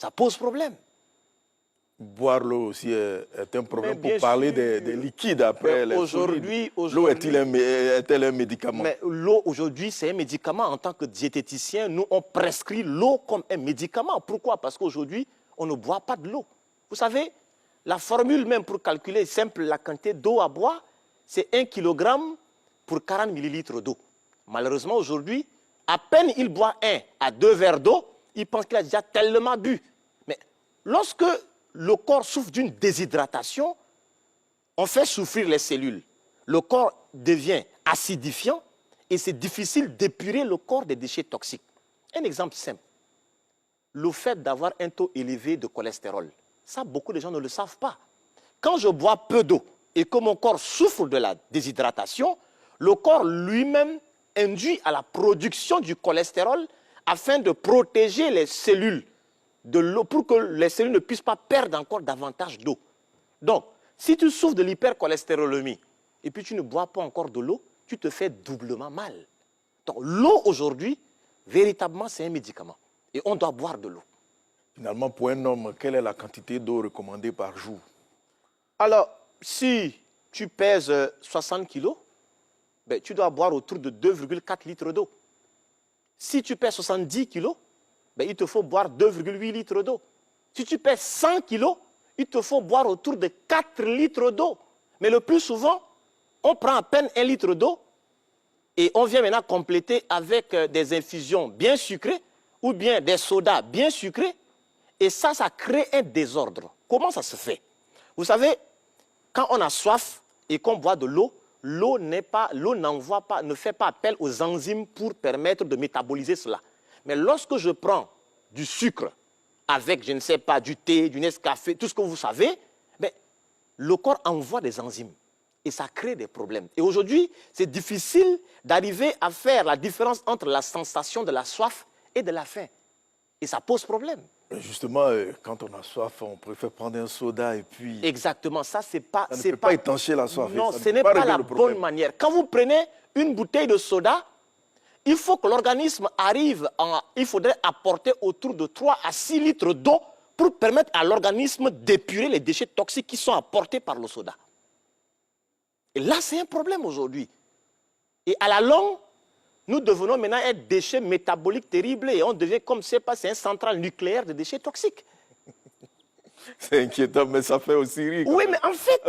Ça pose problème. Boire l'eau aussi est un problème pour parler des liquides après les solides. L'eau est-elle un médicament? Mais l'eau aujourd'hui, c'est un médicament. En tant que diététicien, nous, on prescrit l'eau comme un médicament. Pourquoi? Parce qu'aujourd'hui, on ne boit pas de l'eau. Vous savez, la formule même pour calculer simple la quantité d'eau à boire, c'est 1 kg pour 40 ml d'eau. Malheureusement, aujourd'hui, à peine il boit 1 à 2 verres d'eau, il pense qu'il a déjà tellement bu. Mais lorsque le corps souffre d'une déshydratation, on fait souffrir les cellules. Le corps devient acidifiant et c'est difficile d'épurer le corps des déchets toxiques. Un exemple simple. Le fait d'avoir un taux élevé de cholestérol, ça, beaucoup de gens ne le savent pas. Quand je bois peu d'eau et que mon corps souffre de la déshydratation, le corps lui-même induit à la production du cholestérol afin de protéger les cellules de l'eau pour que les cellules ne puissent pas perdre encore davantage d'eau. Donc, si tu souffres de l'hypercholestérolémie et puis tu ne bois pas encore de l'eau, tu te fais doublement mal. Donc, l'eau aujourd'hui, véritablement, c'est un médicament. Et on doit boire de l'eau. Finalement, pour un homme, quelle est la quantité d'eau recommandée par jour? Alors, si tu pèses 60 kilos, ben, tu dois boire autour de 2,4 litres d'eau. Si tu pèses 70 kilos, ben, il te faut boire 2,8 litres d'eau. Si tu pèses 100 kilos, il te faut boire autour de 4 litres d'eau. Mais le plus souvent, on prend à peine 1 litre d'eau et on vient maintenant compléter avec des infusions bien sucrées ou bien des sodas bien sucrés. Et ça crée un désordre. Comment ça se fait? Vous savez, quand on a soif et qu'on boit de l'eau, l'eau ne fait pas appel aux enzymes pour permettre de métaboliser cela. Mais lorsque je prends du sucre avec, je ne sais pas, du thé, du Nescafé, tout ce que vous savez, ben, le corps envoie des enzymes et ça crée des problèmes. Et aujourd'hui, c'est difficile d'arriver à faire la différence entre la sensation de la soif et de la faim. Et ça pose problème. Justement, quand on a soif, on préfère prendre un soda et puis... Exactement, ça c'est pas... Ça ne peut pas étancher la soif. Non, ce n'est pas la bonne manière. Quand vous prenez une bouteille de soda, il faut que l'organisme arrive il faudrait apporter autour de 3 à 6 litres d'eau pour permettre à l'organisme d'épurer les déchets toxiques qui sont apportés par le soda. Et là, c'est un problème aujourd'hui. Et à la longue, nous devenons maintenant un déchet métabolique terrible et on devient comme c'est un central nucléaire de déchets toxiques. C'est inquiétant, mais ça fait aussi rire. Oui, mais en fait,